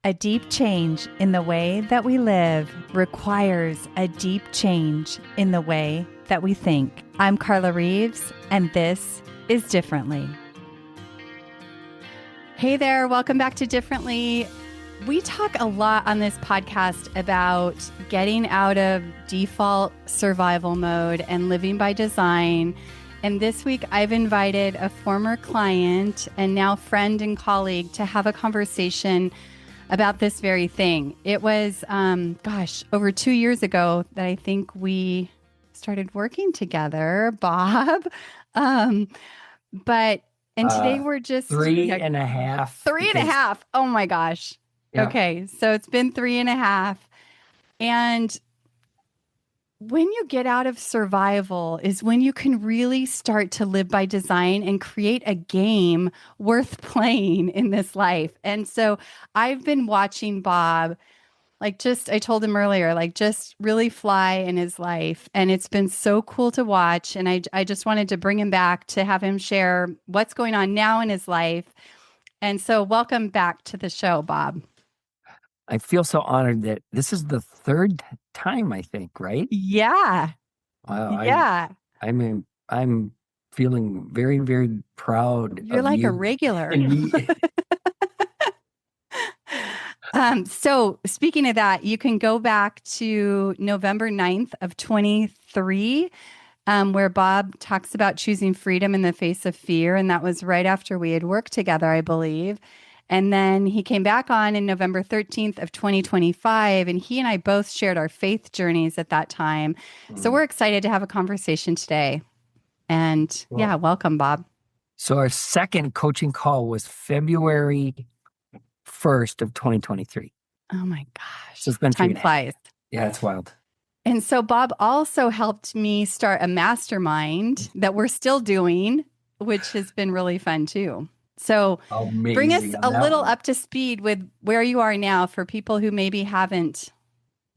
A deep change in the way that we live requires a deep change in the way that we think. I'm Carla Reeves, and this is Differently. Hey there, welcome back to Differently. We talk a lot on this podcast about getting out of default survival mode and living by design. And this week, I've invited a former client and now friend and colleague to have a conversation about this very thing. It was, over 2 years ago that I think we started working together, Bob. Today we're just three and a half. Three and a half. Oh my gosh. Yeah. Okay. So it's been 3.5. And when you get out of survival is when you can really start to live by design and create a game worth playing in this life. And so I've been watching Bob, I told him earlier, just really fly in his life. And it's been so cool to watch. And I just wanted to bring him back to have him share what's going on now in his life. And so welcome back to the show, Bob. I feel so honored that this is the third time, I think, right? Yeah. Wow. Yeah. I'm feeling very, very proud. You're like a regular. So speaking of that, you can go back to November 9th of 23, where Bob talks about choosing freedom in the face of fear. And that was right after we had worked together, I believe. And then he came back on in November 13th of 2025, and he and I both shared our faith journeys at that time. So we're excited to have a conversation today. And welcome, Bob. So our second coaching call was February 1st of 2023. Oh my gosh. So it's been time flies. Yeah, it's wild. And so Bob also helped me start a mastermind that we're still doing, which has been really fun too. So Amazing. Bring us a little up to speed with where you are now for people who maybe haven't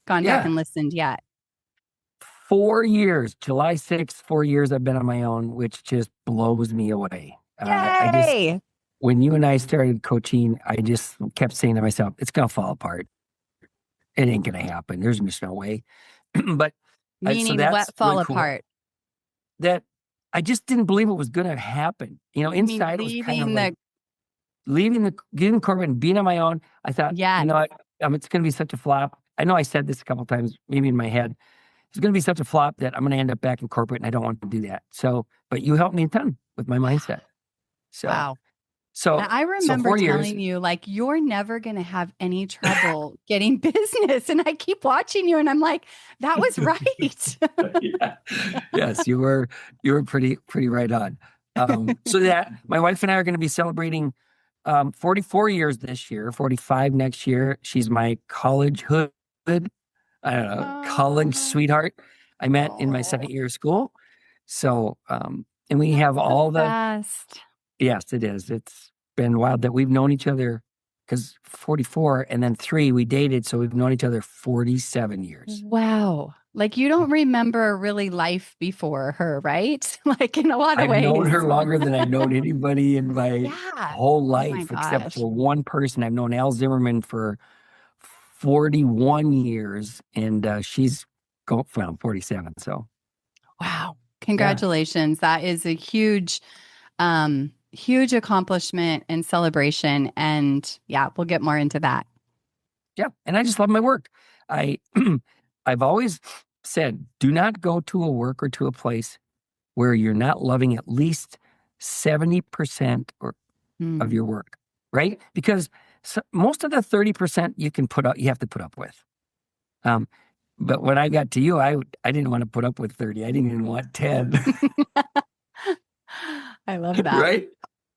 gone back and listened yet. 4 years, July 6th, 4 years I've been on my own, which just blows me away. Yay! When you and I started coaching, I just kept saying to myself, it's going to fall apart. It ain't going to happen. There's just no way. Meaning what fall really cool. apart? That I just didn't believe it was going to happen. Inside it was kind of like getting corporate and being on my own. I thought, it's going to be such a flop. I know I said this a couple of times, maybe in my head. It's going to be such a flop that I'm going to end up back in corporate, and I don't want to do that. So, but you helped me a ton with my mindset. So, wow. So I remember telling you, you're never going to have any trouble getting business. And I keep watching you and I'm like, that was right. Yes, you were pretty right on. So that my wife and I are going to be celebrating 44 years this year, 45 next year. She's my college college sweetheart I met in my second year of school. So, and we have all the best. Yes, it is. It's been wild that we've known each other because 44 and then 3 we dated. So we've known each other 47 years. Wow. You don't remember really life before her, right? In a lot of ways. I've known her longer than I've known anybody in my whole life, except for one person. I've known Al Zimmerman for 41 years and she's going from 47. So. Wow. Congratulations. Yeah. That is a huge accomplishment and celebration. And we'll get more into that. Yeah. And I just love my work. I've always said, do not go to a work or to a place where you're not loving at least 70% of your work, right? Because most of the 30% you have to put up with. But when I got to you, I didn't want to put up with 30. I didn't even want 10. I love that. Right?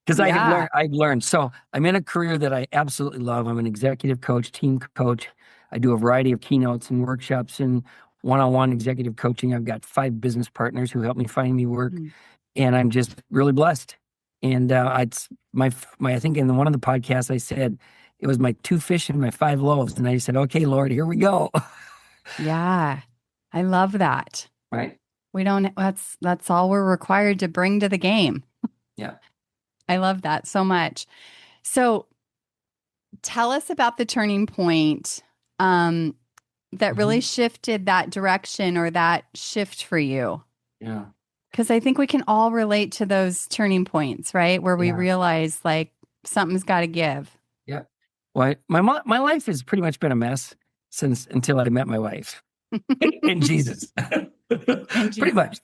Because I've learned. So I'm in a career that I absolutely love. I'm an executive coach, team coach. I do a variety of keynotes and workshops and one-on-one executive coaching. I've got 5 business partners who help me find me work. And I'm just really blessed. And I think in one of the podcasts I said, it was my 2 fish and my 5 loaves. And I said, okay, Lord, here we go. Yeah. I love that. Right. That's all we're required to bring to the game. Yeah. I love that so much. So tell us about the turning point that really Mhm. shifted that direction or that shift for you. Yeah. Because I think we can all relate to those turning points, right? Where we Yeah. realize like something's got to give. Yeah. Well, my life has pretty much been a mess since until I met my wife and Jesus. And Pretty Jesus. much.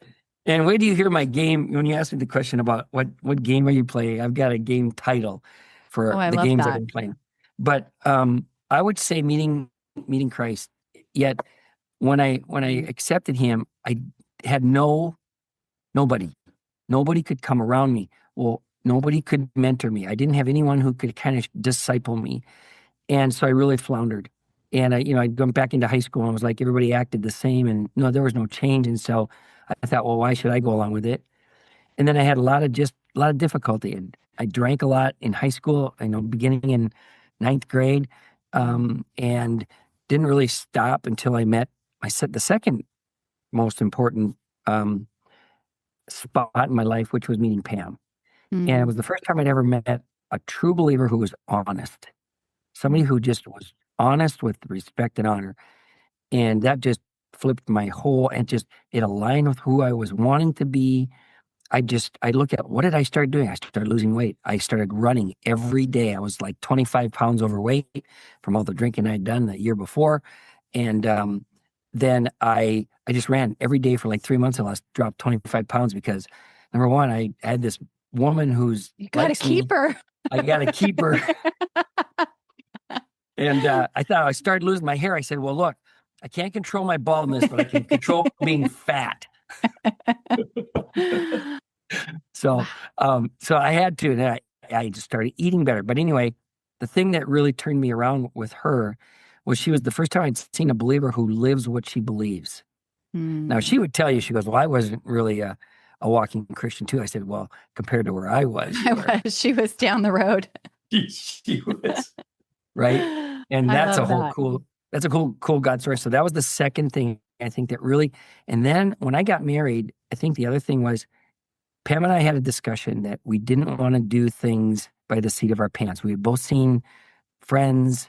And wait do you hear my game when you ask me the question about what game are you playing? I've got a game title Oh, for I the love games that that. I'm playing. But I would say meeting Christ. Yet when I accepted him, I had nobody. Nobody could come around me. Well, nobody could mentor me. I didn't have anyone who could kind of disciple me. And so I really floundered. And I'd gone back into high school and I was like, everybody acted the same and no, there was no change. And so I thought, well, why should I go along with it? And then I had a lot of difficulty. And I drank a lot in high school, beginning in ninth grade, and didn't really stop until I met the second most important um, spot in my life, which was meeting Pam. And it Mm, was the first time I'd ever met a true believer who was honest, somebody mm, who just was honest with respect and honor. And that just flipped my whole, and just, it aligned with who I was wanting to be. I look at what did I start doing? I started losing weight. I started running every day. I was like 25 pounds overweight from all the drinking I'd done the year before. And then I just ran every day for like 3 months. I dropped 25 pounds because number one, I had this woman who's you got to likes keep me. her. I got to keep her. And I thought I started losing my hair. I said, well, look, I can't control my baldness, but I can control being fat. Wow. So I had to, and I just started eating better. But anyway, the thing that really turned me around with her was she was the first time I'd seen a believer who lives what she believes. Now Mm. she would tell you, she goes, well, I wasn't really a walking Christian too. I said, well, compared to where I was, you were. She was down the road. She was. Right. And I love that. that's a cool God story. So that was the second thing I think that really, and then when I got married, I think the other thing was Pam and I had a discussion that we didn't want to do things by the seat of our pants. We had both seen friends,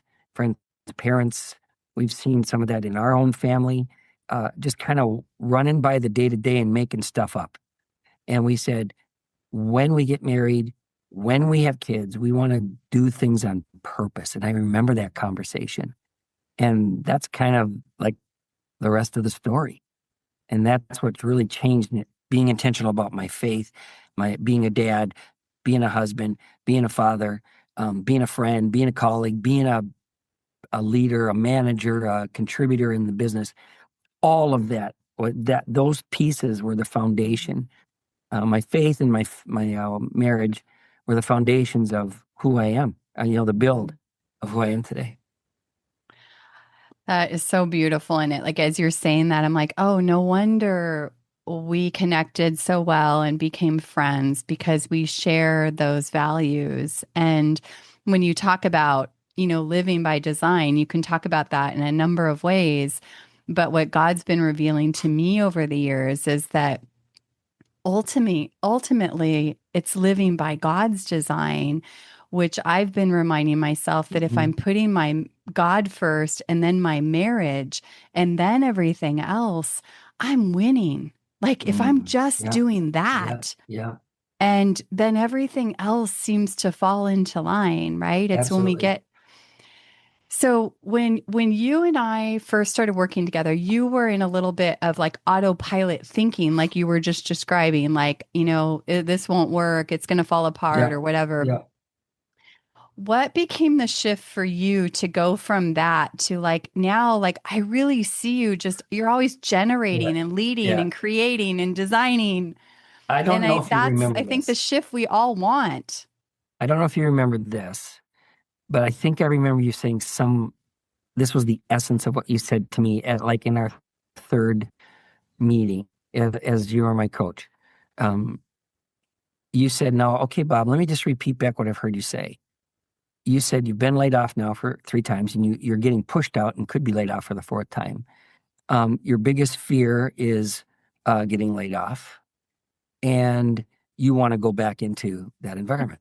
parents. We've seen some of that in our own family, just kind of running by the day to day and making stuff up. And we said, when we get married, when we have kids, we want to do things on purpose. And I remember that conversation. And that's kind of like the rest of the story. And that's what's really changed it. Being intentional about my faith, my being a dad, being a husband, being a father, being a friend, being a colleague, being a leader, a manager, a contributor in the business. All of that those pieces were the foundation. My faith and my marriage were the foundations of who I am. The build of who I am today. That is so beautiful. And it, like, as you're saying that, I'm like, oh, no wonder we connected so well and became friends because we share those values. And when you talk about, living by design, you can talk about that in a number of ways. But what God's been revealing to me over the years is that ultimately, it's living by God's design, which I've been reminding myself that if I'm Mhm. putting my God first and then my marriage and then everything else, I'm winning. Like if I'm just Yeah, doing yeah, that, yeah, and then everything else seems to fall into line, right? It's when we absolutely. get so when you and I first started working together, you were in a little bit of like autopilot thinking, like you were just describing, like, this won't work, it's going to fall apart Yeah, or whatever. yeah, What became the shift for you to go from that to like now, like I really see you just you're always yeah, generating and leading yeah. and creating and designing. I And don't know if you I remember think the this. shift we all want. I don't know if you remember this, but I think I remember you saying this was the essence of what you said to me at like in our third meeting as you are my coach. Um, you said, no, okay, Bob, let me just repeat back what I've heard you say. You said you've been laid off now for 3 times and you're getting pushed out and could be laid off for the fourth time. Your biggest fear is getting laid off and you want to go back into that environment.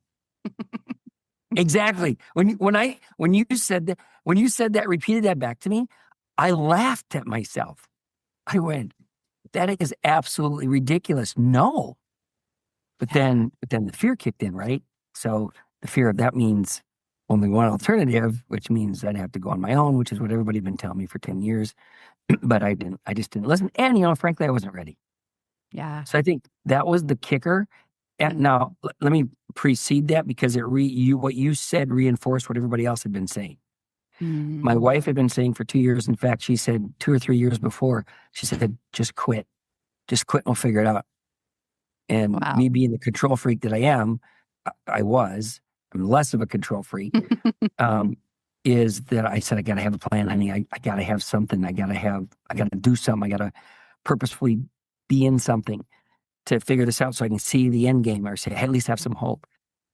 Exactly. When you said that, repeated that back to me, I laughed at myself. I went, that is absolutely ridiculous. No. But then the fear kicked in, right? So the fear of that means only one alternative, which means I'd have to go on my own, which is what everybody's been telling me for 10 years. But I just didn't listen. And, frankly, I wasn't ready. Yeah. So I think that was the kicker. And now let me precede that because what you said reinforced what everybody else had been saying. My wife had been saying for 2 years. In fact, she said 2 or 3 years before, she said, just quit and we'll figure it out. And Wow. me being the control freak that I am, I'm less of a control freak, is that I said, I got to have a plan, honey. I got to have something. I got to do something. I got to purposefully be in something to figure this out so I can see the end game or say, at least have some hope.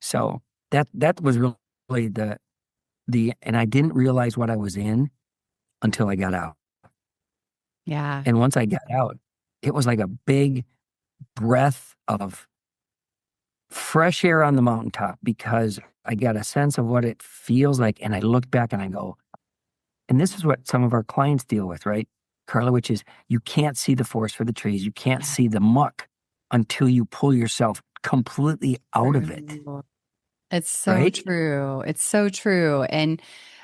So that was really and I didn't realize what I was in until I got out. Yeah. And once I got out, it was like a big breath of fresh air on the mountaintop because I got a sense of what it feels like. And I look back and I go, and this is what some of our clients deal with, right, Carla, which is you can't see the forest for the trees. You can't see the muck until you pull yourself completely out of it. It's so right? true. It's so true. And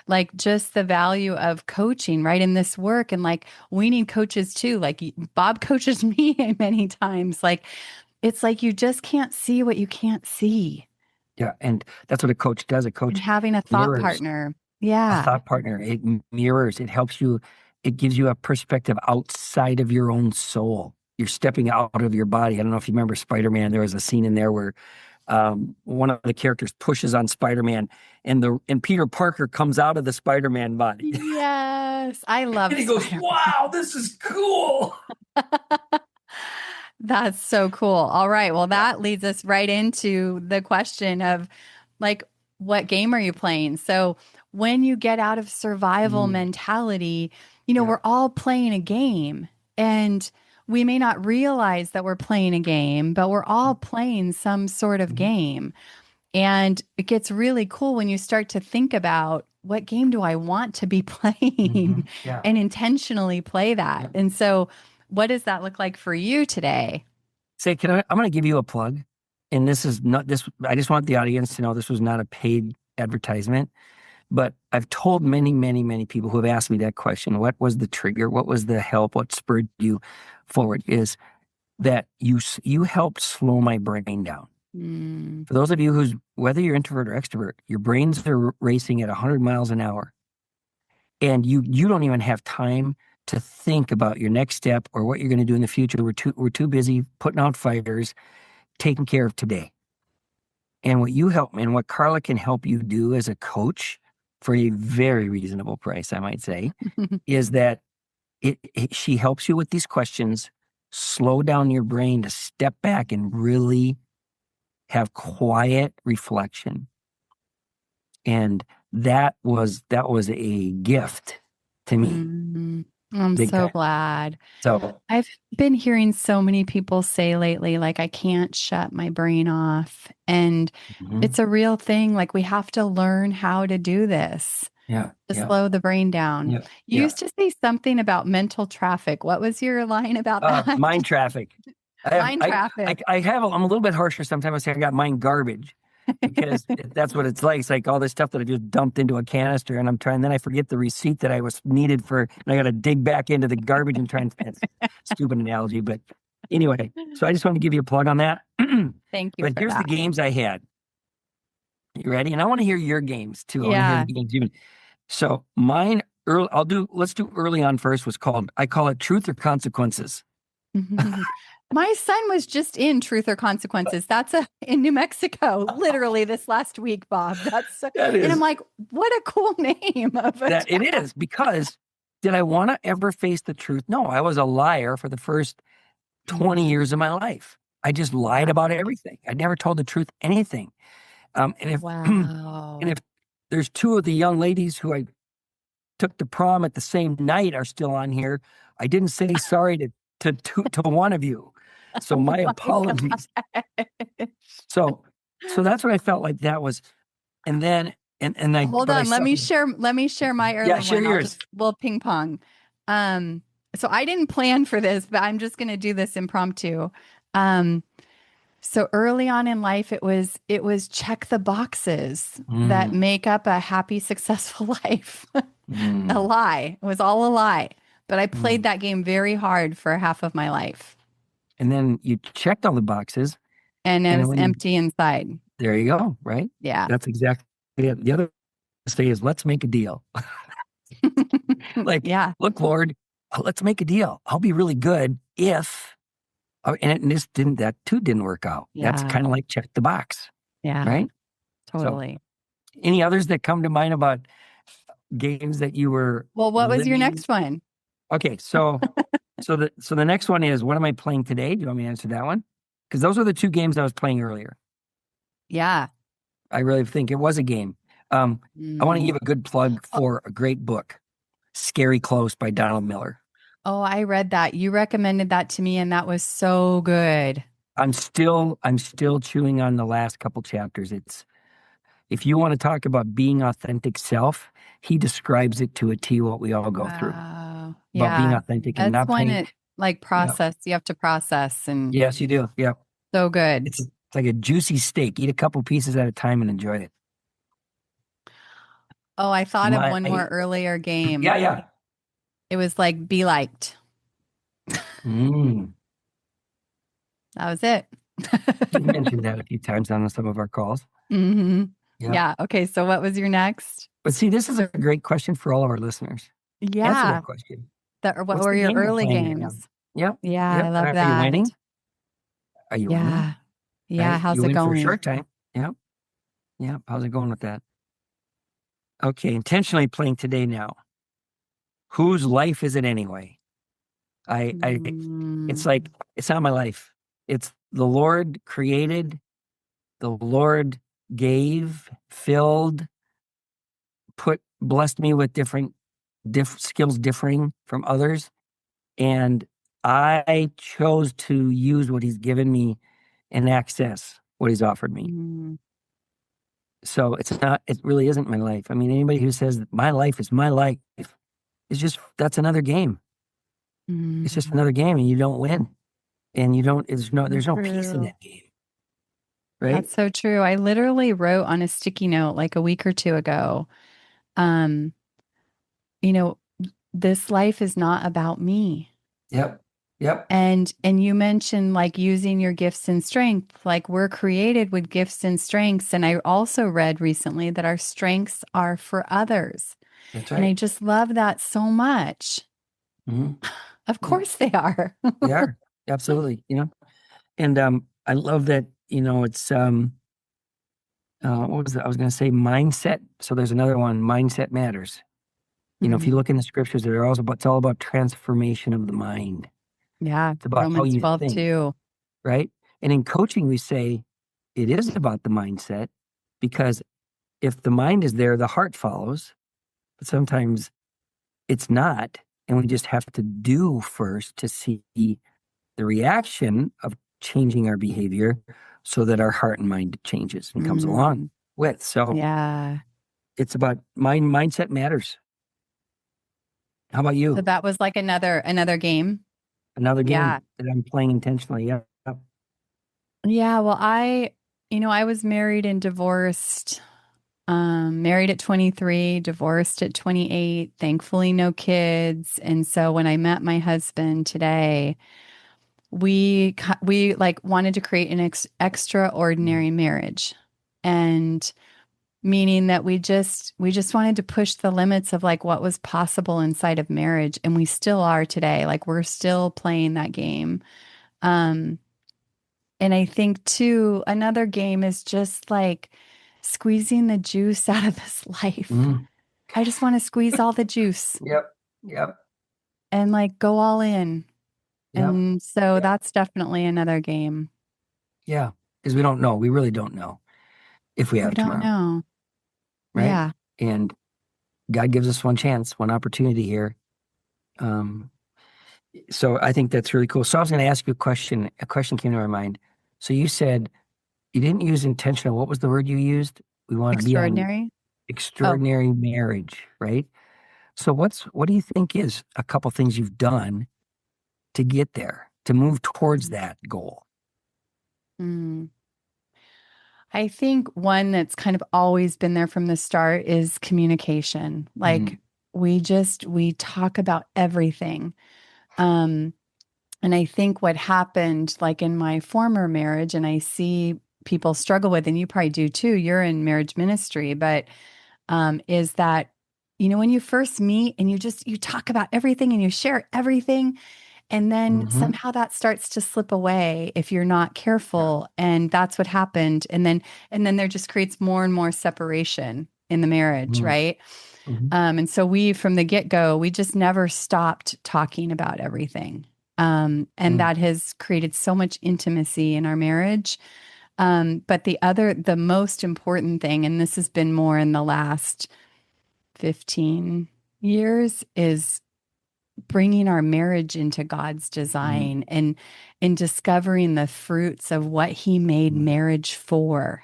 like just the value of coaching, right? In this work. And like we need coaches too. Like Bob coaches me many times. Like it's like you just can't see what you can't see. Yeah. And that's what a coach does. A And coach having a thought mirrors. partner. A Yeah. thought partner. It mirrors. It helps you. It gives you a perspective outside of your own soul. You're stepping out of your body. I don't know if you remember Spider-Man. There was a scene in there where one of the characters pushes on Spider-Man, and Peter Parker comes out of the Spider-Man body. Yes. I love And he goes, "Wow, this is cool." That's so cool. All right. Well, that leads us right into the question of like, what game are you playing? So, when you get out of survival mentality, we're all playing a game and we may not realize that we're playing a game, but we're all playing some sort of game. And it gets really cool when you start to think about what game do I want to be playing and intentionally play that. And so, what does that look like for you today? Say, I'm going to give you a plug. And this is not this. I just want the audience to know this was not a paid advertisement. But I've told many, many, many people who have asked me that question, what was the trigger? What was the help? What spurred you forward? Is that you helped slow my brain down. For those of you whether you're introvert or extrovert, your brains are racing at 100 miles an hour. And you don't even have time to think about your next step or what you're going to do in the future. We're too busy putting out fires, taking care of today. And what Carla can help you do as a coach for a very reasonable price, I might say, is that she helps you with these questions, slow down your brain to step back and really have quiet reflection. And that was a gift to me. I'm Big so time. glad. So I've been hearing so many people say lately, like, I can't shut my brain off. And it's a real thing. Like, we have to learn how to do this to slow the brain down. You used to say something about mental traffic. What was your line about that? Mind traffic. Mind traffic. I'm a little bit harsher sometimes. I say I got mind garbage because that's what it's like. It's like all this stuff that I just dumped into a canister and then I forget the receipt that I was needed for, and I got to dig back into the garbage and try and, it's a stupid analogy, but anyway, so I just want to give you a plug on that. Thank you. But here's the games I had. You ready? And I want to hear your games too. I want to hear the games even. So mine let's do early on first I call it Truth or Consequences. My son was just in Truth or Consequences. That's in New Mexico, literally this last week, Bob. And I'm like, what a cool name of that it is, because did I want to ever face the truth? No, I was a liar for the first 20 years of my life. I just lied about everything. I never told the truth, anything. And if there's two of the young ladies who I took to prom at the same night are still on here, I didn't say sorry to one of you. So my apologies. So that's what I felt like that was. And then, and I, Hold but I on. suffered. Let me share my Yeah, early share one. yours. We'll ping pong. So I didn't plan for this, but I'm just going to do this impromptu. Um, so early on in life, it was check the boxes that Mm, make up a happy, successful life. A mm, lie. It was all a lie. But I played mm. that game very hard for half of my life. And then you checked all the boxes, And it and then was when you, empty inside. there you go, right? Yeah. That's exactly it. The other say is, let's make a deal. Like, Yeah. look, Lord, let's make a deal. I'll be really good if, and this didn't, that too didn't work out. That's Yeah. kind of like check the box, Yeah. right? So, Totally. any others that come to mind about games that you were Well, what was your living? next one? Okay, so the next one is, what am I playing today? Do you want me to answer that one? Because those are the two games I was playing earlier. Yeah. I really think it was a game. I want to Mm. give a good plug Oh, for a great book, Scary Close by Donald Miller. oh, I read that. You recommended that to me, and that was so good. I'm still chewing on the last couple chapters. It's, if you want to talk about being authentic self, he describes it to a T, what we all go through Wow. about being Yeah. authentic and That's not one playing. it like Yeah. process. You have to process and Yes, you do. Yeah. so good. It's like a juicy steak. Eat a couple pieces at a time and enjoy it. Oh, I thought of My one more earlier game. Yeah, yeah. It was like be liked. Mm. That was it. You mentioned that a few times on some of our calls. hmm Yeah. Yeah. Okay. So what was your next? But see, this is a great question for all of our listeners. Answer that Yeah. question. What What's were the your game you're early playing right now? games? Yep. Yeah. I Yep. love And are you that. winning? Are you winning? Yeah. Yeah. Right? How's You it win for a going? short time. Yep. Yep. How's it going with that? Okay. Intentionally playing today now. Whose life is it anyway? It's Mm. like, it's not my life. It's the Lord created, the Lord gave, filled, blessed me with different skills differing from others. And I chose to use what he's given me and access what he's offered me. Mm. So it really isn't my life. I mean, anybody who says that my life is my life is just, that's another game. It's just Mm. another game and you don't win. And you don't, So there's no peace in true. that game. Right? That's so true. I literally wrote on a sticky note like a week or two ago, um, you know, this life is not about me. Yep. Yep. And you mentioned like using your gifts and strength, like we're created with gifts and strengths. And I also read recently that our strengths are for others. That's And I right. just love that so much. Hmm. Of Yeah. course they are. They are. Absolutely. And I love that, it's what was it? I was going to say mindset. So there's another one, mindset matters. If you Mhm. look in the scriptures, it's all about transformation of the mind. Yeah. It's about how Romans you 12 think, too. right? And in coaching, we say it is about the mindset because if the mind is there, the heart follows, but sometimes it's not. And we just have to do first to see the reaction of changing our behavior so that our heart and mind changes and comes along Mm, with. So yeah. it's about mindset matters. How about So you? that was like another game. Another Yeah. game that I'm playing intentionally. Yeah. Yeah, well, I was married and divorced. Married at 23, divorced at 28, thankfully no kids. And so when I met my husband today, we like wanted to create an extraordinary marriage. And meaning that we just wanted to push the limits of like what was possible inside of marriage, and we still are today. Like we're still playing that game. Um and I think too, another game is just like squeezing the juice out of this life. Mm. I just want to squeeze all the juice Yep. Yep. and like go all in. Yep. And so Yep. that's definitely another game. Yeah. Because we don't know. We really don't know if we We have don't tomorrow. know. Right. Yeah. And God gives us one chance, one opportunity here. Um, so I think that's really cool. So I was going to ask you a question. A question came to my mind. So you said you didn't use intentional. What was the word you used? We want to be on Extraordinary. Oh, extraordinary marriage, right? So what do you think is a couple things you've done to get there, to move towards that goal? mm. I think one that's kind of always been there from the start is communication. Mhm. Like we talk about everything. Um, and I think what happened, like in my former marriage, and I see people struggle with, and you probably do too, you're in marriage ministry, but is that, when you first meet and you talk about everything and you share everything, and then Mhm. somehow that starts to slip away if you're not Yeah. careful. And that's what happened. And then there just creates more and more separation in the marriage, Mhm. right? Mhm. And so from the get-go, we just never stopped talking about everything. And Mhm. that has created so much intimacy in our marriage. But the most important thing, and this has been more in the last 15 years, is bringing our marriage into God's Mhm. design and discovering the fruits of what he made Mhm. marriage for.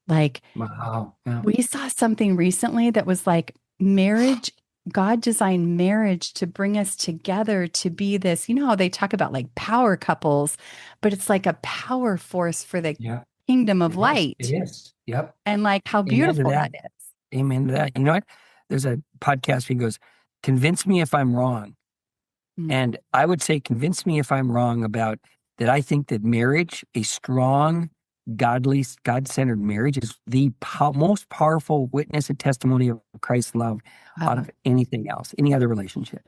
Like Wow. Yeah. we saw something recently that was like marriage. God designed marriage to bring us together to be this, how they talk about like power couples, but it's like a power force for the Yeah. kingdom of It is. It light. is. Yep. And like how Amen to beautiful that. that is. Amen to that. You know what? There's a podcast where he goes, "Convince me if I'm wrong." Mm. And I would say, convince me if I'm wrong about that. I think that marriage, a strong, godly, God-centered marriage, is the most powerful witness and testimony of Christ's love out Wow. of anything else, any other relationship,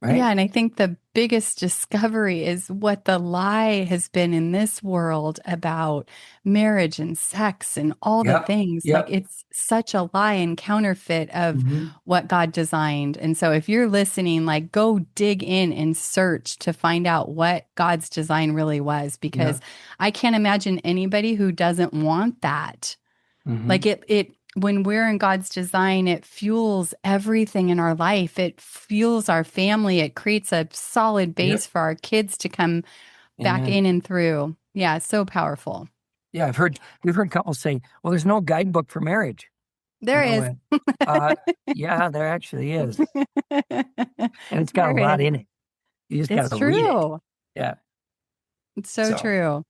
right? Yeah, and I think the biggest discovery is what the lie has been in this world about marriage and sex and all the Yep. things. Like Yep. it's such a lie and counterfeit of Hmm. what God designed. And so if you're listening, like go dig in and search to find out what God's design really was, because Yep. I can't imagine anybody who doesn't want that. Hmm. Like when we're in God's design, it fuels everything in our life. It fuels our family. It creates a solid base Yep. for our kids to come back Amen. in and through. Yeah, it's so powerful. Yeah, we've heard couples say, "Well, there's no guidebook for marriage." There And I is. went, uh, yeah, there actually is. And it's got a There lot is. in it. You just got It's to read it. true. Yeah. It's so So, true.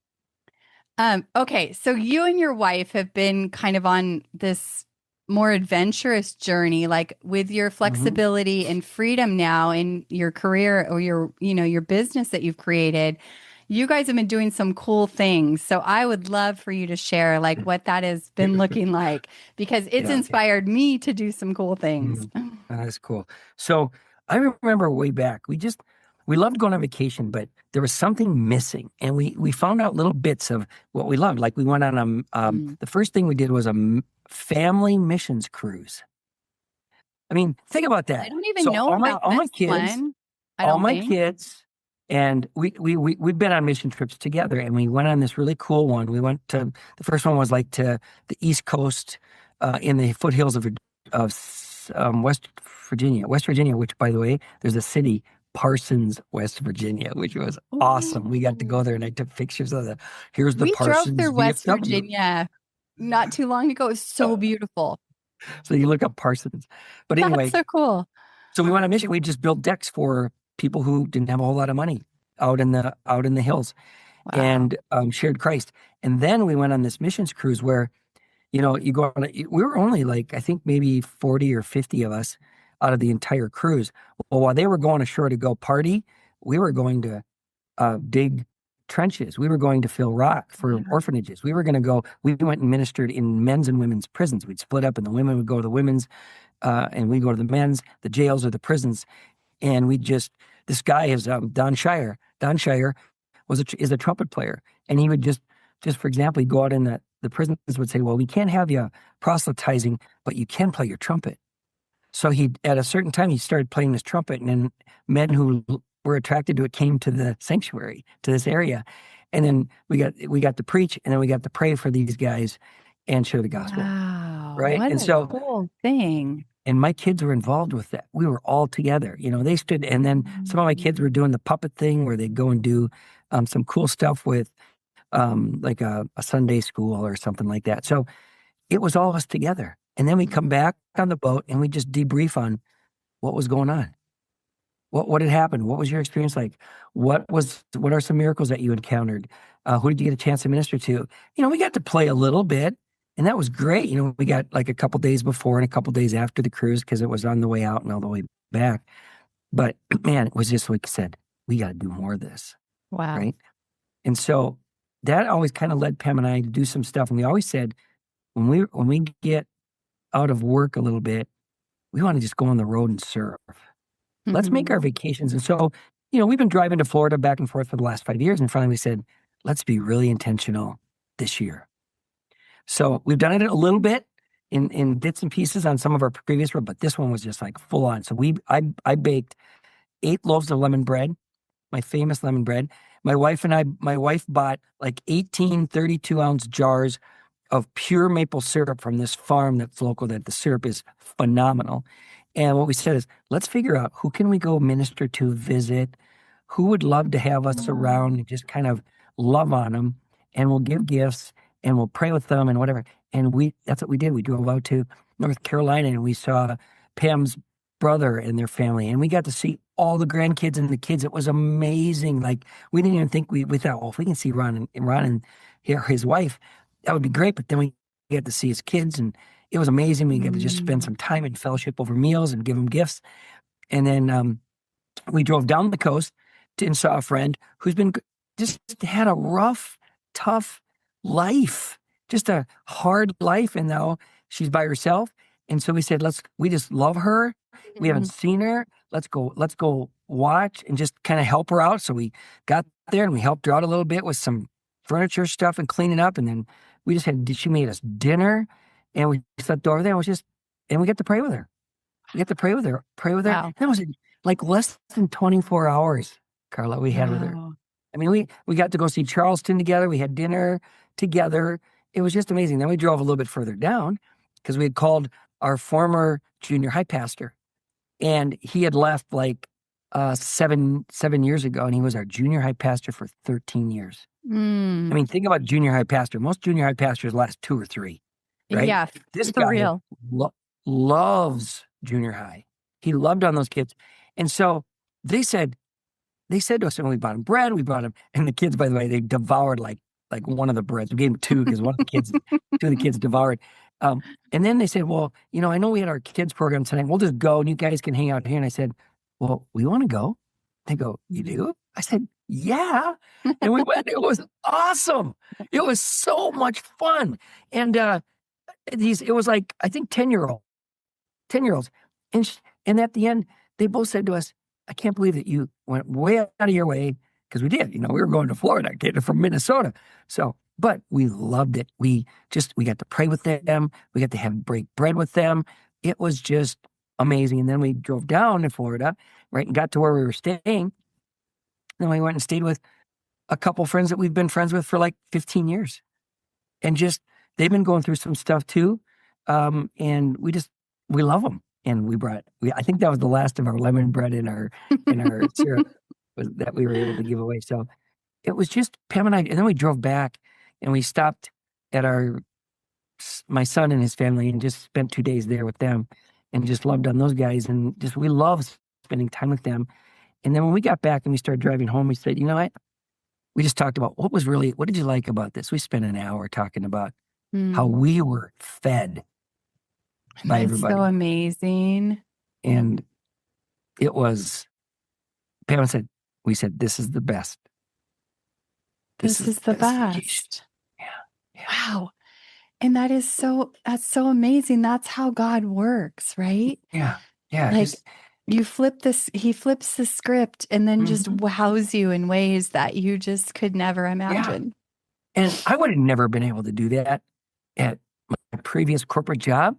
Okay, so you and your wife have been kind of on this more adventurous journey, like with your mhm. flexibility and freedom now in your career or your business that you've created. You guys have been doing some cool things. So I would love for you to share like what that has been looking like because it's Yeah. Yeah. inspired me to do some cool things. Mhm. That's cool. So I remember way back, we loved going on vacation, but there was something missing, and we found out little bits of what we loved. Like we went on Mm. the first thing we did was a family missions cruise. I mean, think about I that. don't even So know about this one. I all don't my think. kids, and we've been on mission trips together, and we went on this really cool one. We went to the first one was like to the East Coast, in the foothills of West Virginia, which by the way, there's a city, Parsons, West Virginia, which was awesome. We got to go Ooh. there, and I took pictures of here's the We drove Parsons through West VFW. Virginia not too long ago. It was so beautiful. So you look up Parsons. But That's anyway, so cool. so we went on a mission. We just built decks for people who didn't have a whole lot of money out in the hills, Wow. and shared Christ. And then we went on this missions cruise where you go on. We were only like I think maybe 40 or 50 of us out of the entire cruise. Well, while they were going ashore to go party, we were going to dig trenches. We were going to fill rock for Wow. orphanages. We were going to go. We went and ministered in men's and women's prisons. We'd split up, and the women would go to the women's, and we go to the men's, the jails or the prisons, and we just this guy is Don Shire. Don Shire is a trumpet player, and he would just for example, he'd go out in the prisons would say, well, we can't have you proselytizing, but you can play your trumpet. So he at a certain time he started playing his trumpet, and then men who were attracted to it came to the sanctuary to this area, and then we got to preach, and then we got to pray for these guys and share the gospel, Wow. right? What And a so cool thing. and my kids were involved with that. We were all together. They stood, and then some of my kids were doing the puppet thing where they'd go and do some cool stuff with like a Sunday school or something like that. So it was all of us together. And then we come back on the boat and we just debrief on what was going on. What had happened? What was your experience like? What are some miracles that you encountered? Who did you get a chance to minister to? We got to play a little bit, and that was great. We got like a couple days before and a couple days after the cruise because it was on the way out and all the way back. But man, it was just like I said, we got to do more of this, Wow. right? And so that always kind of led Pam and I to do some stuff. And we always said when we get out of work a little bit, we want to just go on the road and serve. Let's make our vacations. And so, we've been driving to Florida back and forth for the last 5 years. And finally we said, let's be really intentional this year. So we've done it a little bit in bits and pieces on some of our previous road, but this one was just like full on. So I baked 8 loaves of lemon bread, my famous lemon bread. My wife bought like 18 32-ounce jars of pure maple syrup from this farm that's local, that the syrup is phenomenal. And what we said is, let's figure out who can we go minister to, visit, who would love to have us around and just kind of love on them, and we'll give gifts and we'll pray with them and whatever. And that's what we did. We drove out to North Carolina and we saw Pam's brother and their family, and we got to see all the grandkids and the kids. It was amazing. Like, we didn't even think we thought, well, if we can see Ron and his wife, that would be great. But then we got to see his kids, and it was amazing. We got to just spend some time in fellowship over meals and give them gifts. And then we drove down the coast and saw a friend who's just had a rough, tough life, just a hard life. And now she's by herself. And so we said, we just love her. We haven't seen her. Let's go watch and just kind of help her out. So we got there and we helped her out a little bit with some furniture stuff and cleaning up. And then she made us dinner and we slept over there. And we got to pray with her. We got to pray with her. Wow. That was like less than 24 hours, Carla, we had with her. I mean, we got to go see Charleston together. We had dinner together. It was just amazing. Then we drove a little bit further down because we had called our former junior high pastor, and he had left like 7 years ago, and he was our junior high pastor for 13 years. I mean, think about junior high pastor. Most junior high pastors last 2 or 3, right? Yeah, This for guy real. loves junior high. He loved on those kids. And so they said to us, and we bought him bread, we brought him, and the kids, by the way, they devoured like one of the breads. We gave them 2 because two of the kids devoured. And then they said, well, I know we had our kids program tonight. We'll just go and you guys can hang out here. And I said, well, we want to go. They go, you do? I said, yeah. And we went. It was awesome. It was so much fun. And it was like, I think 10-year-olds. And at the end, they both said to us, I can't believe that you went way out of your way, because we did. We were going to Florida, getting from Minnesota. So, but we loved it. We got to pray with them. We got to break bread with them. It was just amazing. And then we drove down to Florida, right, and got to where we were staying. Then we went and stayed with a couple friends that we've been friends with for like 15 years. And they've been going through some stuff too. And we love them. And I think that was the last of our lemon bread in our syrup that we were able to give away. So it was just Pam and I, and then we drove back and we stopped at my son and his family and just spent 2 days there with them and just loved on those guys. And we love spending time with them. And then when we got back and we started driving home, we said, you know what? We just talked about what did you like about this? We spent an hour talking about how we were fed by everybody. So amazing. And it was, Pam said, we said, this is the best. This is the best. Yeah. Wow. And that's so amazing. That's how God works, right? Yeah. Yeah. Like he flips the script and then just wows you in ways that you just could never imagine. Yeah. And I would have never been able to do that at my previous corporate job.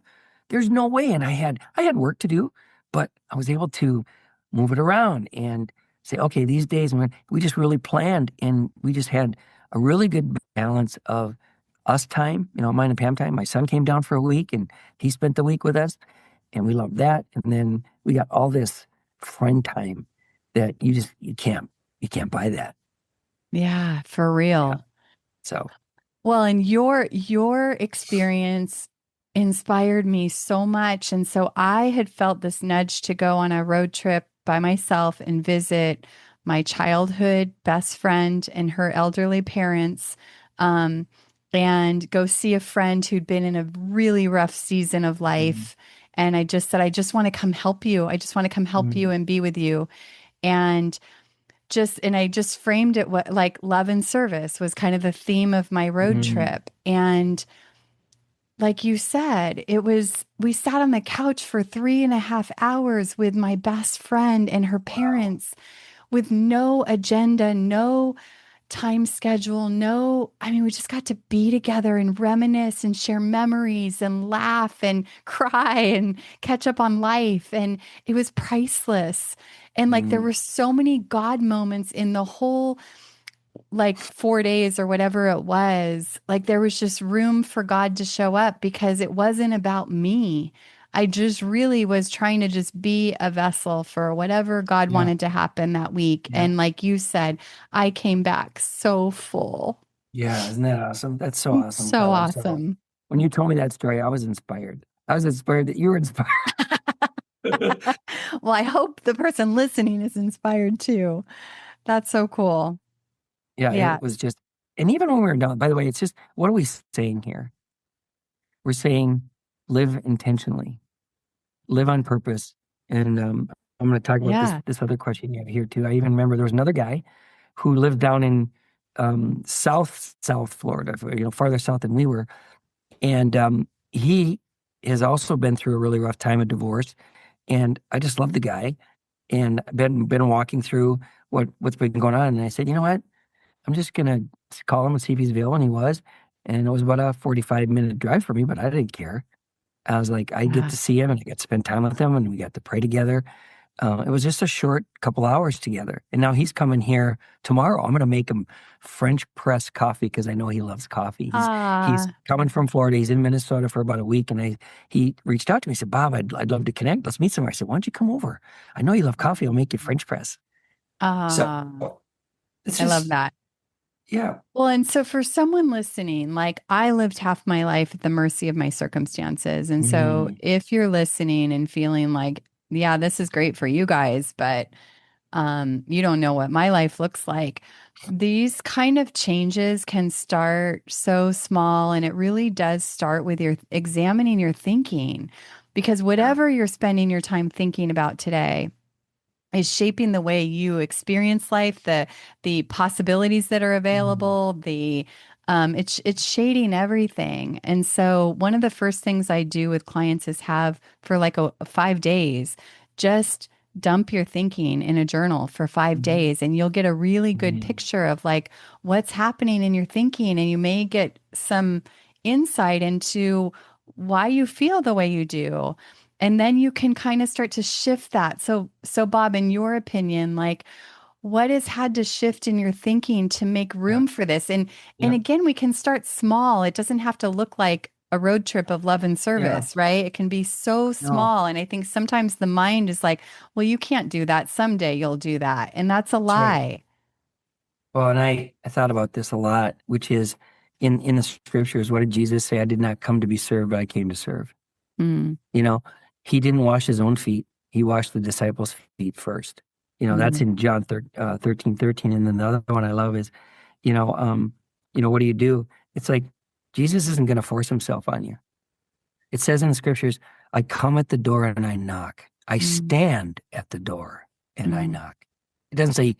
There's no way. And I had work to do, but I was able to move it around and say, okay, these days, we just really planned, and we just had a really good balance of us time, mine and Pam time. My son came down for a week and he spent the week with us, and we loved that. And then we got all this friend time that you can't buy that. Yeah, for real. So, Well, and your experience inspired me so much. And so I had felt this nudge to go on a road trip by myself and visit my childhood best friend and her elderly parents, um, and go see a friend who'd been in a really rough season of mm, life. And I just said, I just want to come help you. I just want to come help you mm, and be with you. And I just framed it what like love and service was kind of the theme of my road mm, trip. And like you said, we sat on the couch for 3.5 hours with my best friend and her wow. parents with no agenda, no time schedule, I mean, we just got to be together and reminisce and share memories and laugh and cry and catch up on life. And it was priceless. And like there Mm, were so many God moments in the whole like 4 days or whatever it was. Like there was just room for God to show up because it wasn't about me. I just really was trying to just be a vessel for whatever God yeah. wanted to happen that week. Yeah. And like you said, I came back so full. Yeah. Isn't that awesome? That's so awesome, So Carla. So awesome. when you told me that story, I was inspired. I was inspired that you were inspired. Well, I hope the person listening is inspired too. That's so cool. Yeah. Yeah. It was just, and even when we were done, by the way, it's just, what are we saying here? We're saying live intentionally, live on purpose. And I'm going to talk about Yeah. this other question you have here too. I even remember there was another guy who lived down in South Florida, farther south than we were, and he has also been through a really rough time of divorce. And I just love the guy, and been walking through what's been going on. And I said, you know what? I'm just gonna call him and see if he's available. And he was, and it was about a 45-minute drive for me, but I didn't care. I was like, I get Yeah. to see him and I get to spend time with him and we got to pray together. It was just a short couple hours together. And now he's coming here tomorrow. I'm going to make him French press coffee because I know he loves coffee. He's Ah, coming from Florida. He's in Minnesota for about a week. And he reached out to me. He said, Bob, I'd love to connect. Let's meet somewhere. I said, why don't you come over? I know you love coffee. I'll make you French press. So ah, it's I love just, that. yeah. Well, and so for someone listening, like I lived half my life at the mercy of my circumstances. And so Mm, if you're listening and feeling like, yeah, this is great for you guys, but you don't know what my life looks like. These kind of changes can start so small, and it really does start with your examining your thinking, because yeah. whatever you're spending your time thinking about today is shaping the way you experience life, the possibilities that are Mm, available, it's shading everything. And so one of the first things I do with clients is have for like a 5 days, just dump your thinking in a journal for 5 days, and you'll get a really good mm, picture of like what's happening in your thinking, and you may get some insight into why you feel the way you do. And then you can kind of start to shift that. So Bob, in your opinion, like what has had to shift in your thinking to make yeah. room for this? And Yeah. again, we can start small. It doesn't have to look like a road trip of love and Yeah. service, right? It can be so No, small. And I think sometimes the mind is like, well, you can't do that. Someday you'll do that. And that's a that's right. lie. Well, and I thought about this a lot, which is in the scriptures, what did Jesus say? I did not come to be served, but I came to serve. Mm, You know, he didn't wash his own feet. He washed the disciples' feet first. That's mm, in John 13:13. And then the other one I love is, you know, um, what do you do? It's like Jesus isn't going to force himself on you. It says in the scriptures, I come at the door and I knock. I mm, stand at the door and I mm, knock. It doesn't say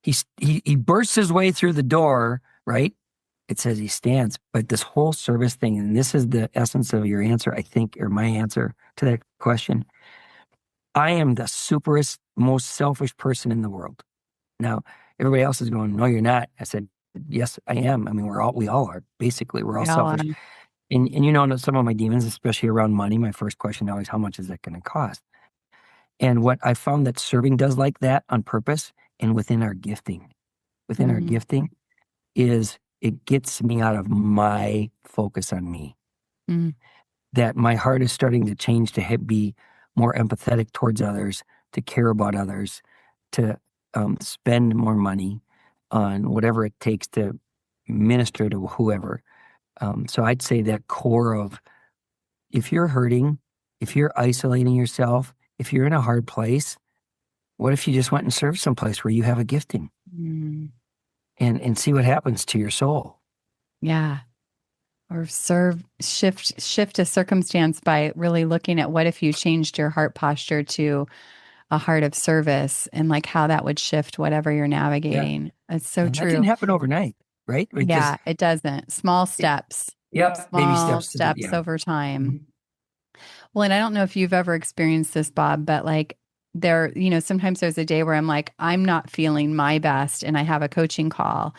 he bursts his way through the door, right? It says he stands. But this whole service thing, and this is the essence of your answer, I think, or my answer to that question. I am the superest, most selfish person in the world. Now, everybody else is going, no, you're not. I said, yes, I am. I mean, we all are. Basically, we're all we all selfish. And some of my demons, especially around money, my first question always, how much is that going to cost? And what I found that serving does like that on purpose and within our mm, gifting is it gets me out of my focus on me. mm, That my heart is starting to change to be more empathetic towards others, to care about others, to spend more money on whatever it takes to minister to whoever. So I'd say that core of, if you're hurting, if you're isolating yourself, if you're in a hard place, what if you just went and served someplace where you have a gifting Mm. and see what happens to your soul? Yeah. Or shift a circumstance by really looking at what if you changed your heart posture to a heart of service, and like how that would shift whatever you're Yeah. navigating. It's so And that true. didn't happen overnight, right? Because Yeah, it doesn't. yep, baby Small steps to the, steps yeah. over time. Mhm. Well, and I don't know if you've ever experienced this, Bob, but like sometimes there's a day where I'm like, I'm not feeling my best and I have a coaching call.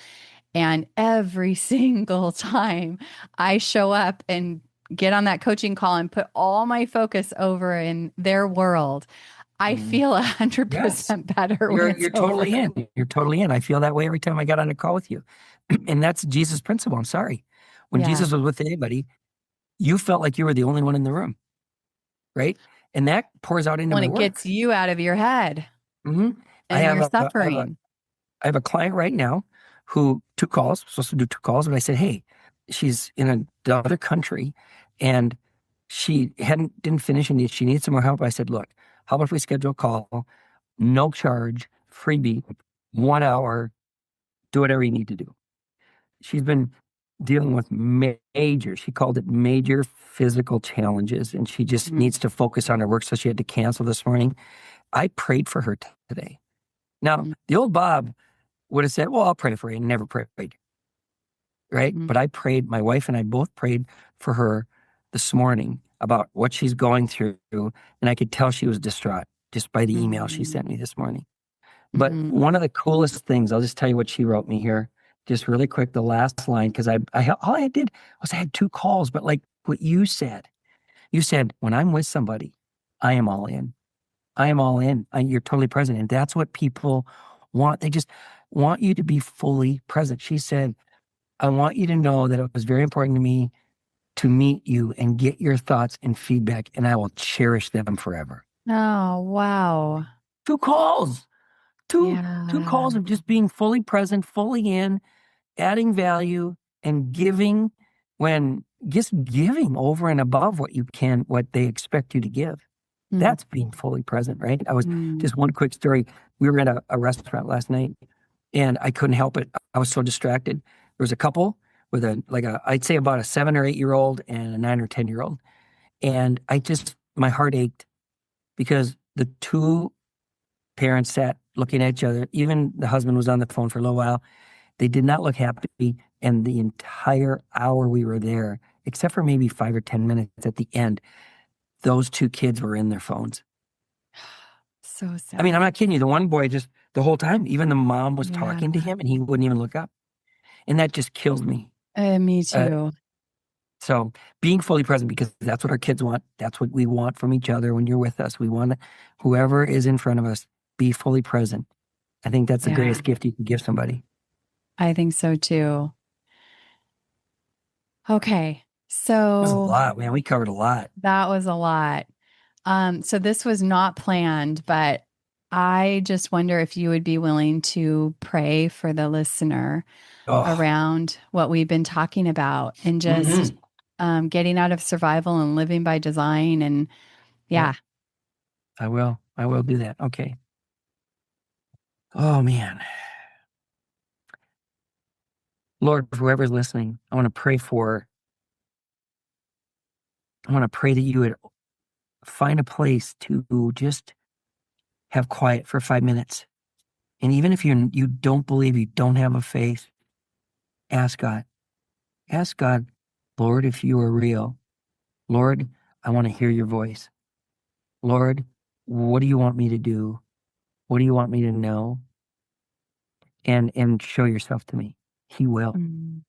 And every single time I show up and get on that coaching call and put all my focus over in their world, I Mhm. feel Yes. 100% better when it's You're over. totally in. You're totally in. I feel that way every time I got on a call with you. And that's Jesus' principle. I'm sorry. When Yeah. Jesus was with anybody, you felt like you were the only one in the room, right? And that pours out into When my it gets work. you out of your head hmm I and have your a suffering. I have a client right now who two calls, supposed to do two calls, but I said, hey, she's in another country and she didn't finish and she needs some more help. I said, look, how about if we schedule a call, no charge, freebie, 1 hour, do whatever you need to do. She's been dealing with major, she called it major physical challenges, and she just Mm, needs to focus on her work. So she had to cancel this morning. I prayed for her today. Now, mm, the old Bob would have said, well, I'll pray for you, and never prayed, right? mm, But I prayed, my wife and I both prayed for her this morning about what she's going through. And I could tell she was distraught just by the email she sent me mm, this morning. But mhm. one of the coolest things, I'll just tell you what she wrote me here, just really quick, the last line, because all I did was I had two calls, but like what you said, when I'm with somebody, I am all in. I am all in. You're totally present. And that's what people want. They just want you to be fully present. She said, I want you to know that it was very important to me to meet you and get your thoughts and feedback, and I will cherish them forever. Oh, wow. Two calls, two Yeah. calls of just being fully present, fully in, adding value and giving, when just giving over and above what they expect you to give. Mm, That's being fully present, right? I was mm, just one quick story. We were at a restaurant last night and I couldn't help it. I was so distracted. There was a couple with I'd say about a 7 or 8 year old and a 9 or 10 year old. And my heart ached because the two parents sat looking at each other. Even the husband was on the phone for a little while. They did not look happy. And the entire hour we were there, except for maybe 5 or 10 minutes at the end, those two kids were in their phones. so I mean, I'm sad. not kidding you. The one boy just the whole time, even the mom was Yeah. talking to him and he wouldn't even look up. And that just kills me. Me Uh, too. so being fully present, because that's what our kids want. That's what we want from each other when you're with us. We want whoever is in front of us, be fully present. I think that's the Yeah, greatest gift you can give somebody. I think so too. Okay. That was a So lot, man. We covered a lot. that was a lot. So this was not planned, but I just wonder if you would be willing to pray for the listener Oh, around what we've been talking about, and just hmm getting out of survival and living by design. And Yep, yeah, I will. I will do that. Okay. Oh, man. Lord, whoever's listening, I want to pray that you would find a place to just have quiet for 5 minutes. And even if you don't believe, you don't have a faith, ask God. Ask God, Lord, if you are real. Lord, I want to hear your voice. Lord, what do you want me to do? What do you want me to know? And show yourself to me. He will. mm,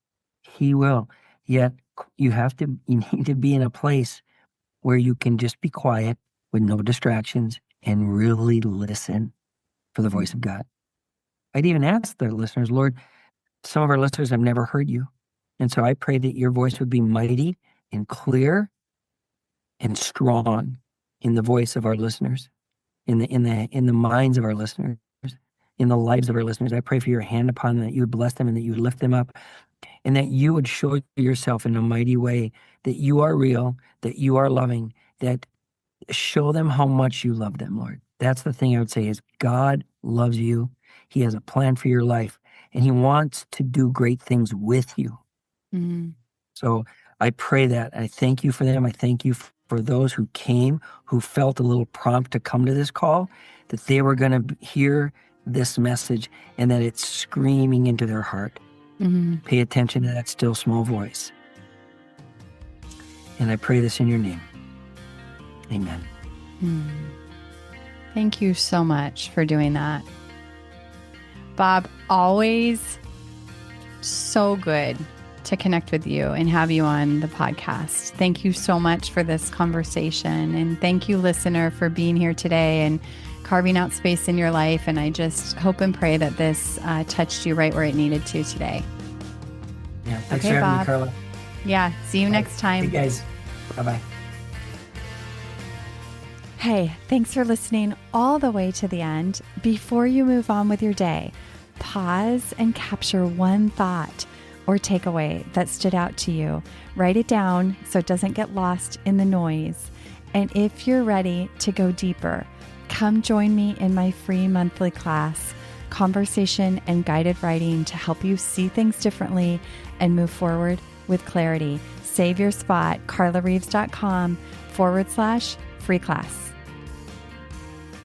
He will. Yet you need to be in a place where you can just be quiet with no distractions and really listen for the voice of mm, God. I'd even ask the listeners, Lord, some of our listeners have never heard you. And so I pray that your voice would be mighty and clear and strong in the voice of our listeners, in the minds of our listeners, in the lives of our listeners. I pray for your hand upon them, that you would bless them and that you would lift them up, and that you would show yourself in a mighty way, that you are real, that you are loving, that show them how much you love them, Lord. That's the thing I would say is God loves you. He has a plan for your life, and he wants to do great things with you. Mm. So I pray that. I thank you for them. I thank you for those who came, who felt a little prompt to come to this call, that they were going to hear this message and that it's screaming into their heart. Mm. Pay attention to that still small voice. And I pray this in your name. Amen. Mm. Thank you so much for doing that. Bob, always so good to connect with you and have you on the podcast. Thank you so much for this conversation. And thank you, listener, for being here today and carving out space in your life. And I just hope and pray that this touched you right where it needed to today. Yeah, thanks for having me, Carla. Yeah, see you next time. Hey, guys. Bye-bye. Hey, thanks for listening all the way to the end. Before you move on with your day, pause and capture one thought or takeaway that stood out to you. Write it down so it doesn't get lost in the noise. And if you're ready to go deeper, come join me in my free monthly class, Conversation and Guided Writing, to help you see things differently and move forward with clarity. Save your spot, carlareeves.com/free class.